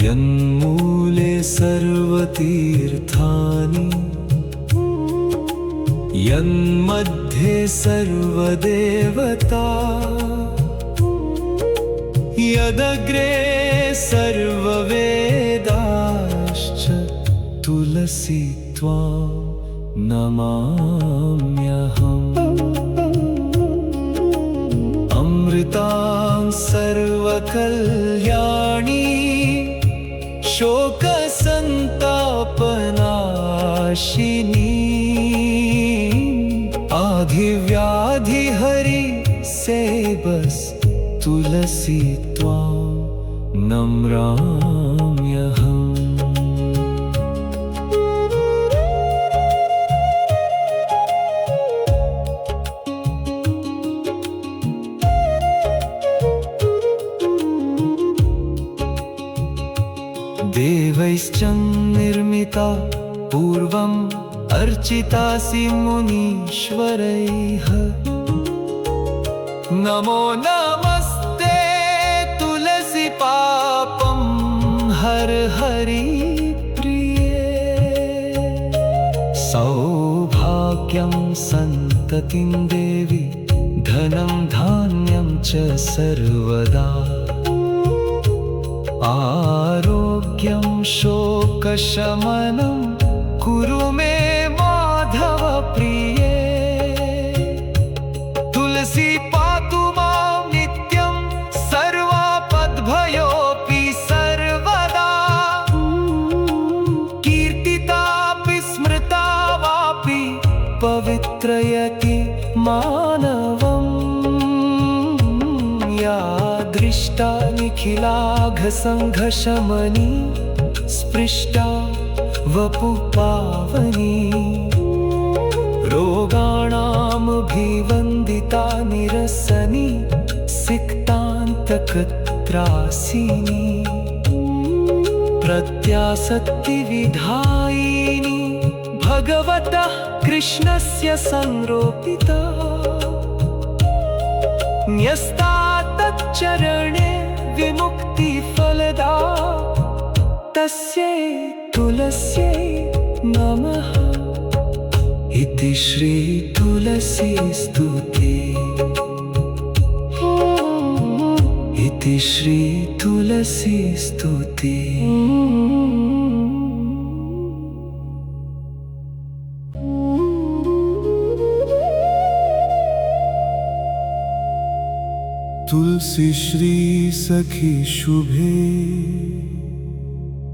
यन्मूले सर्वतीर्थानि यन्मध्ये सर्वदेवता यदग्रे सर्ववेदाश्च तुलसी त्वां नमाम्यहम् अमृतां सर्वकल्याणी शोकसन्तापनाशिनी आधिव्याधि हरि से बस तुलसी त्वां नम्राम्यहम् देवैश्च निर्मिता पूर्वम् अर्चितासि मुनीश्वरैः नमो नमस्ते तुलसी पापं हर हरि प्रिये सौभाग्यं सन्ततिं देवी धनं धान्यं च सर्वदा आरोग्यं शोकशमनं कुरु मे माधव प्रिये तुलसी पातु मां नित्यं सर्वापद्भयोऽपि सर्वदा कीर्तितापि स्मृता वापि पवित्रयति मानवम् या दृष्टा निखिलाघसङ्घशमनी स्पृष्टा वपुपावनी रोगाणामभिवन्दिता निरसनी सिक्तान्तकत्रासिनी प्रत्यासक्तिविधायिनी भगवतः कृष्णस्य संरोपिता न्यस्ता तच्चरणे विमुक्तिफलदा तस्यै तुलस्यै नमः इति श्री तुलसी स्तुति इति श्री तुलसी स्तुति तुलसी श्री सखी शुभे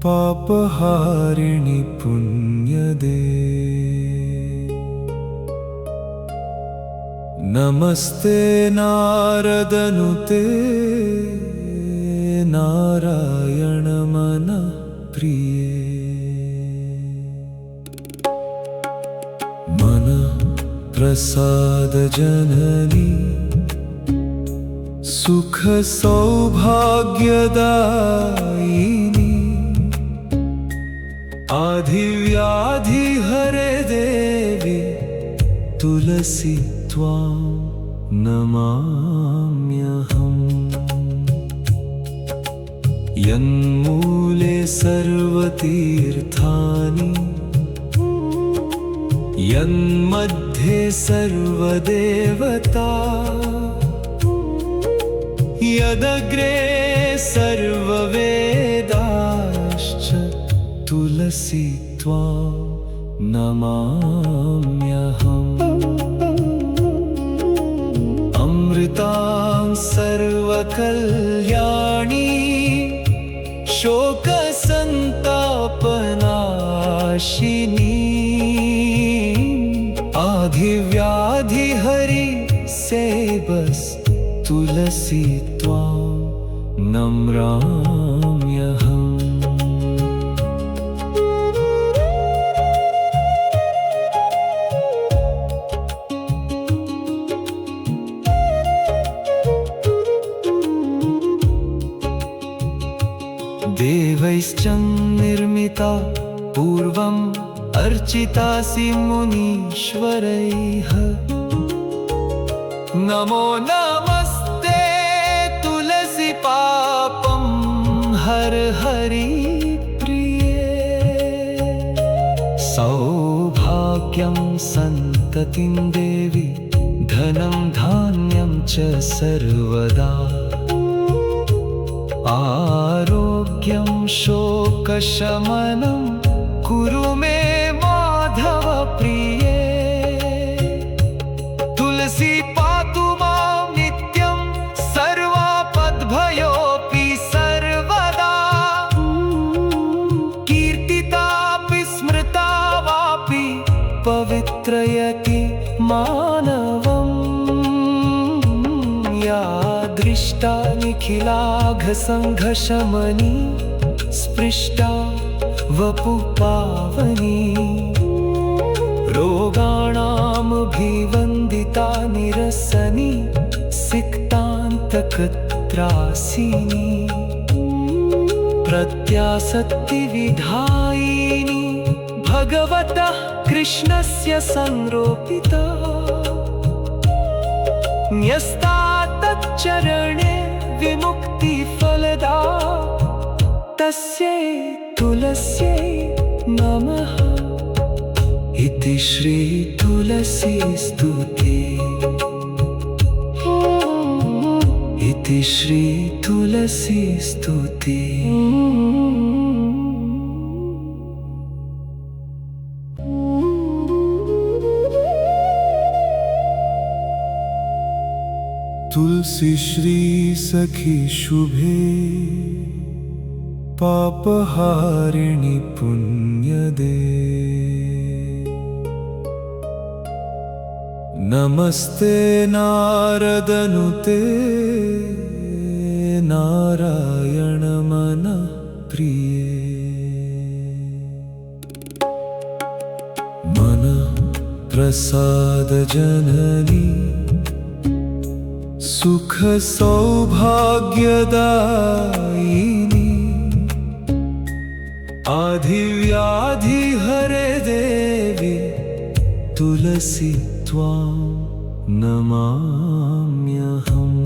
पापहारिणि पुण्यदे नमस्ते नारदनुते नारायण मन प्रिये मन प्रसाद जननी सुख सौभाग्यदायिनी आधिव्याधि हरे देवी तुलसी त्वां नमाम्यहम् यन्मूले सर्वतीर्थानि यन्मध्ये सर्वदेवता यदग्रे सर्ववेदाश्च तुलसी त्वां नमाम्यहम् अमृतां सर्वकल्याणी शोकसन्तापनाशिनी आधिव्याधिहरि सेवस् तुलसी त्वां नम्राम्यहम् देवैश्च निर्मिता पूर्वम् अर्चितासि मुनीश्वरैः नमो नमस्ते तुलसी पापं हर हरि प्रिये सौभाग्यं सन्ततिं देवी धनं धान्यं च सर्वदा आरोग्यं शोकशमनं कुरु मे माधव प्रिये तुलसी पातु मां नित्यं सर्वापद्भयोऽपि सर्वदा कीर्तितापि स्मृता वापि पवित्रयति मानवम् या दृष्टा निखिलाघसङ्घशमनी स्पृष्टा वपुपावनी रोगाणामभिवन्दिता निरसनी सिक्तान्तकत्रासिनी प्रत्यासक्तिविधायिनी भगवतः कृष्णस्य संरोपिता न्यस्ता तच्चरणे विमुक्तिफलदा तस्यै तुलस्यै नमः। इति श्री तुलसी स्तुति। इति श्री तुलसी स्तुति। तुलसी श्री सखी शुभे पापहारिणि पुण्यदे। नमस्ते नारदनुते नारायण मन प्रिये। मन प्रसाद जननी सुख सौभाग्यदायिनी। आधिव्याधि हरे देवी तुलसी त्वां नमाम्यहम्।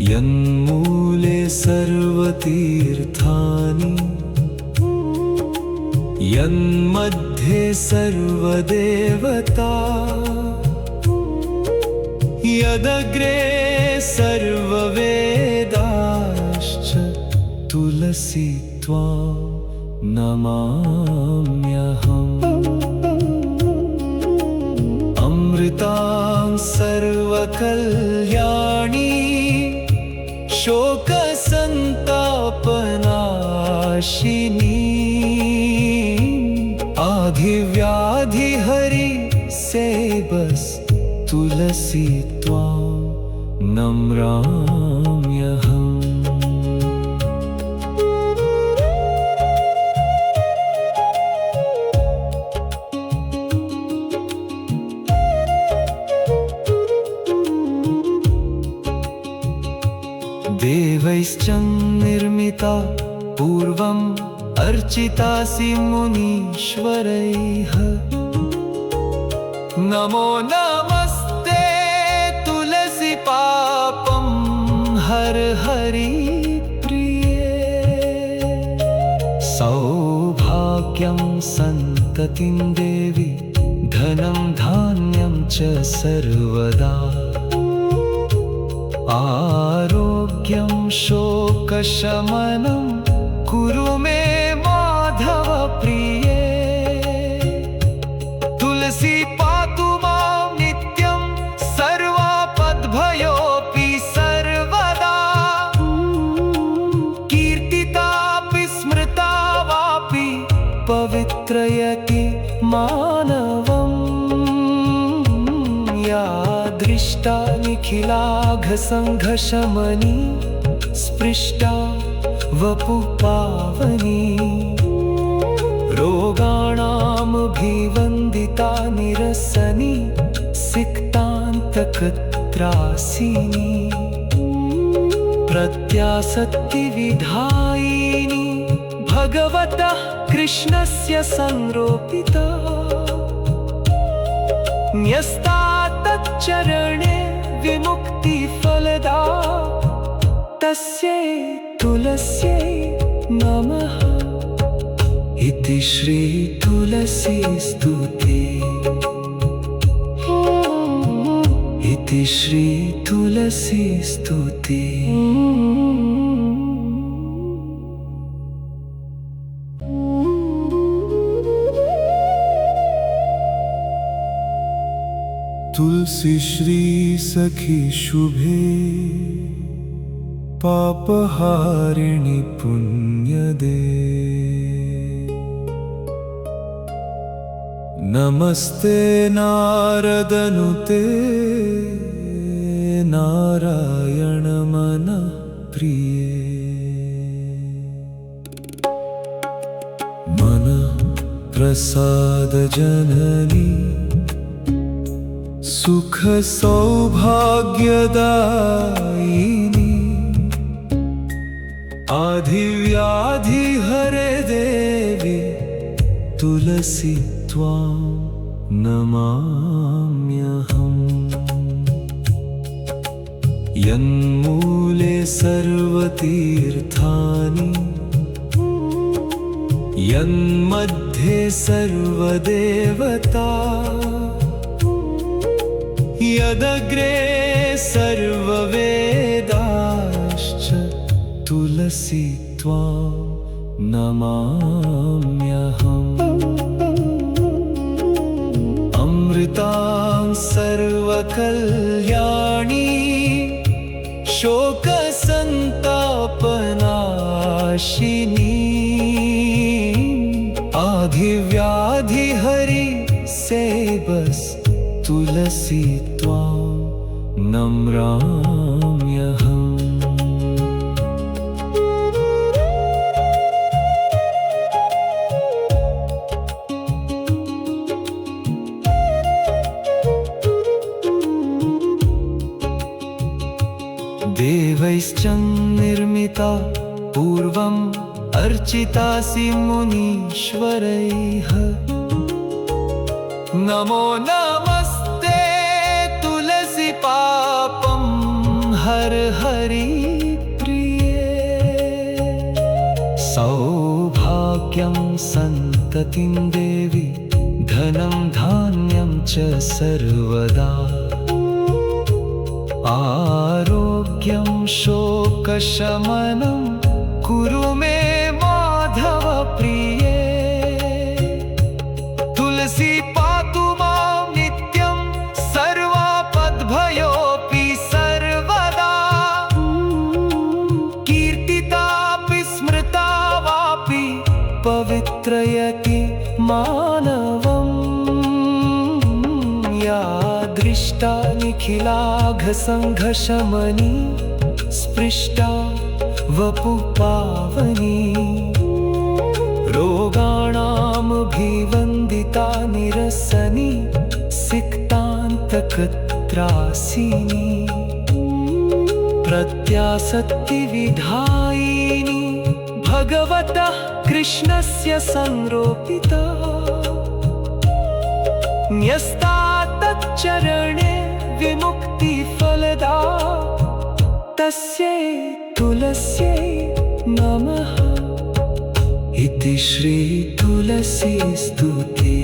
यन्मूले सर्वतीर्थानि यन्मध्ये सर्वदेवता। यदग्रे सर्ववेदाश्च तुलसी त्वां नमाम्यहम्। अमृतां सर्वकल्याणी शोकसन्तापनाशिनी। आधिव्याधिहरि से बस तुलसी त्वां नम्राम्यहम्। देवैश्च निर्मिता पूर्वम् अर्चितासि मुनीश्वरैः। नमो नमस्ते तुलसी पापं हर हरि प्रिये। सौभाग्यं सन्ततिं देवी धनं धान्यं च सर्वदा। आरोग्यं शोकशमनं कुरु मे माधव प्रिये। तुलसी पातु मां नित्यं सर्वापद्भयोऽपि सर्वदा। कीर्तितापि स्मृता वापि पवित्रयति मानवम्। या दृष्टा निखिलाघसङ्घशमनी स्पृष्टा वपुपावनी। रोगाणामभिवन्दिता निरसनी सिक्तान्तकत्रासिनी। प्रत्यासक्तिविधायिनी भगवतः कृष्णस्य संरोपिता न्यस्ता तच्चरणे विमुक्तिफलदा तस्यै तुलस्यै नमः। इति श्री तुलसी स्तुति। इति श्री तुलसी स्तुति। तुलसी श्री सखी शुभे पापहारिणि पुण्यदे। नमस्ते नारदनुते नारायण मन प्रिये। मन प्रसाद जननी सुख सौभाग्यदायिनी। आधिव्याधि हरे देवी तुलसी त्वां नमाम्यहम् यन्मूले सर्वतीर्थानि यन्मध्ये सर्वदेवता यदग्रे सर्ववेदाश्च तुलसी त्वां नमाम्यहम् अमृतां सर्वकल्याणी शोकसन्तापनाशिनी आधिव्याधि हरि से बस तुलसी त्वां नम्राम्यहम् देवैश्च निर्मिता पूर्वम् अर्चितासि मुनीश्वरैः नमो नमस्ते तुलसी पापं हर हरि प्रिये सौभाग्यं सन्ततिं देवी धनं धान्यं च सर्वदा आरोग्यं शोकशमनं कुरु मे माधव प्रिये तुलसी पातु मां नित्यं सर्वापद्भयोऽपि सर्वदा कीर्तितापि स्मृता वापि पवित्रयति मानवम् या दृष्टा निखिलाघसङ्घशमनी स्पृष्टा वपुपावनी रोगाणामभिवन्दिता निरसनी सिक्तान्तकत्रासिनी प्रत्यासक्तिविधायिनी भगवतः कृष्णस्य संरोपिता न्यस्ता तच्चरणे विमुक्तिफलदा तस्यै तुलस्यै नमः इति श्री तुलसी स्तुति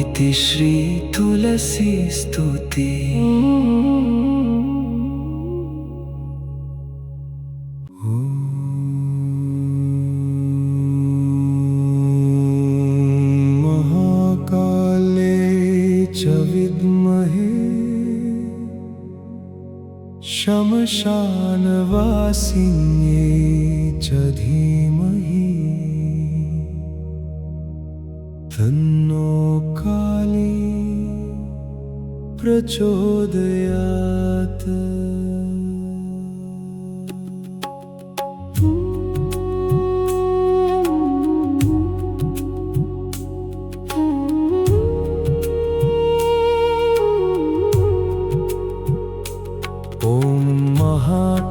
इति श्री तुलसी स्तुति शमशानवासिन्ये च धीमहि तन्नो काली प्रचोदयात्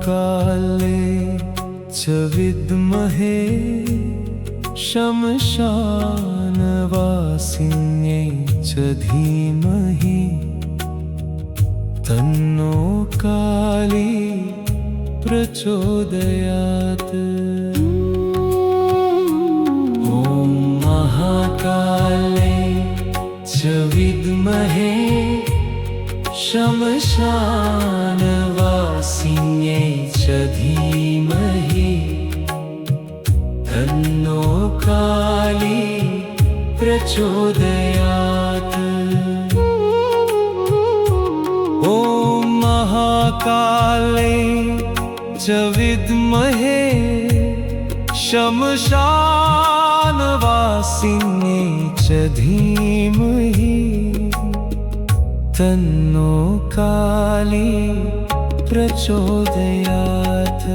काले च विद्महे शमशानवासिन्यै च धीमहि तन्नो काली प्रचोदयात् ॐ महाकाले च विद्महे शमशानवासिन्यै च धीमहि तन्नो काली प्रचोदयात् ॐ महाकाले च विद्महे शमशानवासिन्यै च धीमहि तन्नो काली प्रचोदयात्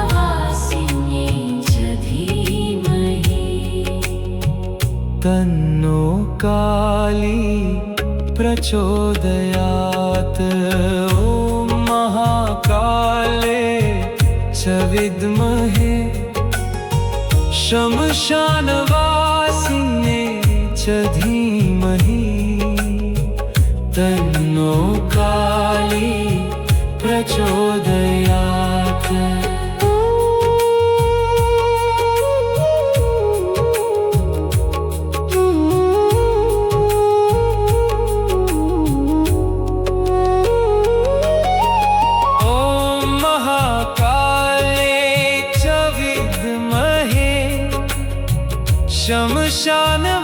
शमशानवासिन्यै च धीमहि तन्नो काली प्रचोदयात् ॐ महाकाले च विद्महे शमशानवासिन्ये च धीमहि तन्नो काली प्रचोदयात्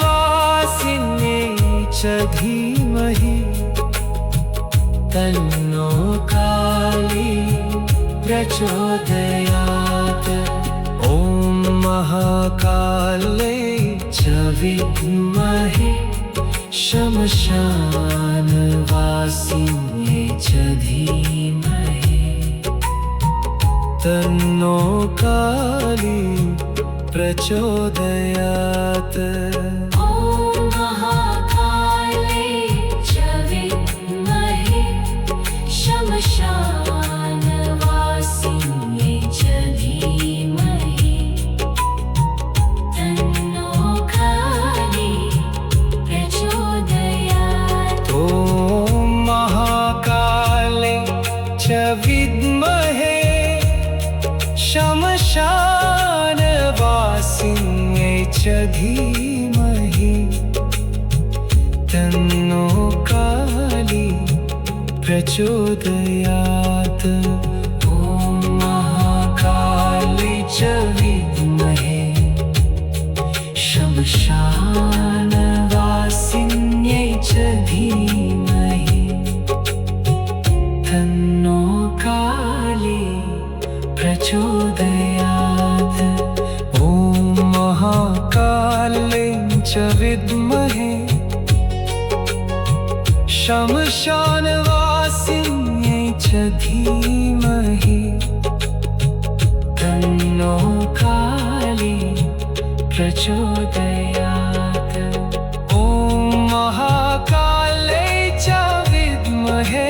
शमशानवासिन्ये च धीमहि तन्नो काली प्रचोदयात् ॐ महाकाले च विद्महे शमशानवासिन्ये च धीमहि तन्नो काली प्रचोदयात् ॐ महाकाले च विद्महे शमशानवासिन्ये च धीमहि तन्नो काली प्रचोदयात् ॐ महाकाले च विद्महे शमशानवासिन्ये च धीमहि तन्नो काली प्रचोदयात् ॐ महाकाले च विद्महे शमशानवासिन्ये च धीमहि तन्नो काली प्रचोदयात् ॐ महाकाले च विद्महे शमशानवासिन्ये च धीमहि तन्नो काली प्रचोदयात् ॐ महाकाले च विद्महे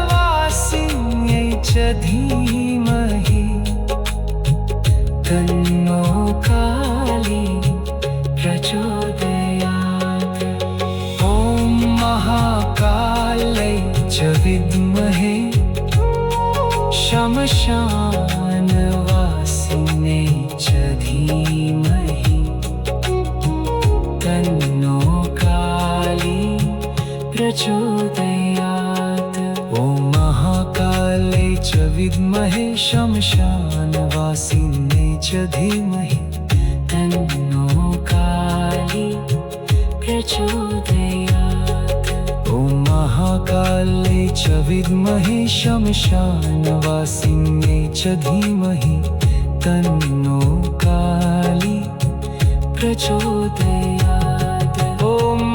शमशानवासिन्ये च धीमहि तन्नो काली प्रचोदयात् ॐ महाकाले च विद्महे शमशानवासिन्ये च धीमहि तन्नो काली प्रचोदयात् ॐ महाकाले च विद्महे शमशानवासिन्ये च धीमहि तन्नो काली प्रचोदयात् ॐ महाकाले च विद्महे शमशानवासिन्ये च धीमहि तन्नो काली प्रचोदयात् ॐ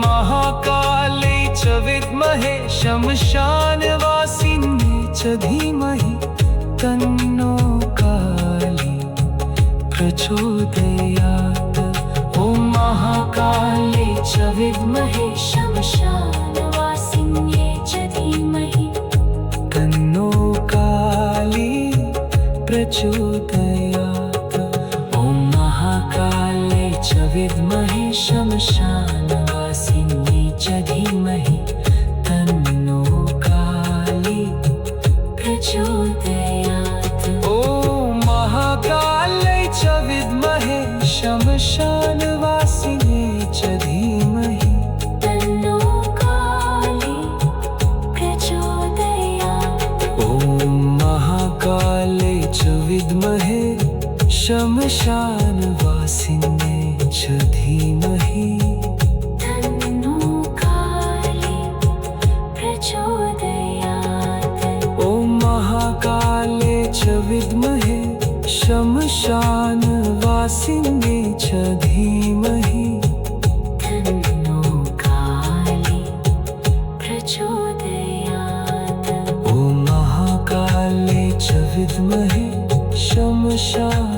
महाकाले च विद्महे शमशानवासिन्ये च धीमहि तन्नो काली प्रचोदयात् ॐ महाकाले च विद्महे शमशानवासिन्ये च धीमहि तन्नो काली प्रचोदयात् ॐ महाकाले च विद्महे शमशानवासिन्ये च धीमहि तन्नो काली प्रचोदयात् ॐ महाकाले च विद्महे शमशानवासिन्ये च धीमहि तन्नो काली प्रचोदयात् ॐ महाकाले च विद्महे शमशानवासिन्ये च धीमहि तन्नो काली प्रचोदयात् ॐ महाकाले च विद्महे शमशानवासिन्ये च धीमहि तन्नो काली प्रचोदयात् ॐ महाकाले च विद्महे शमशान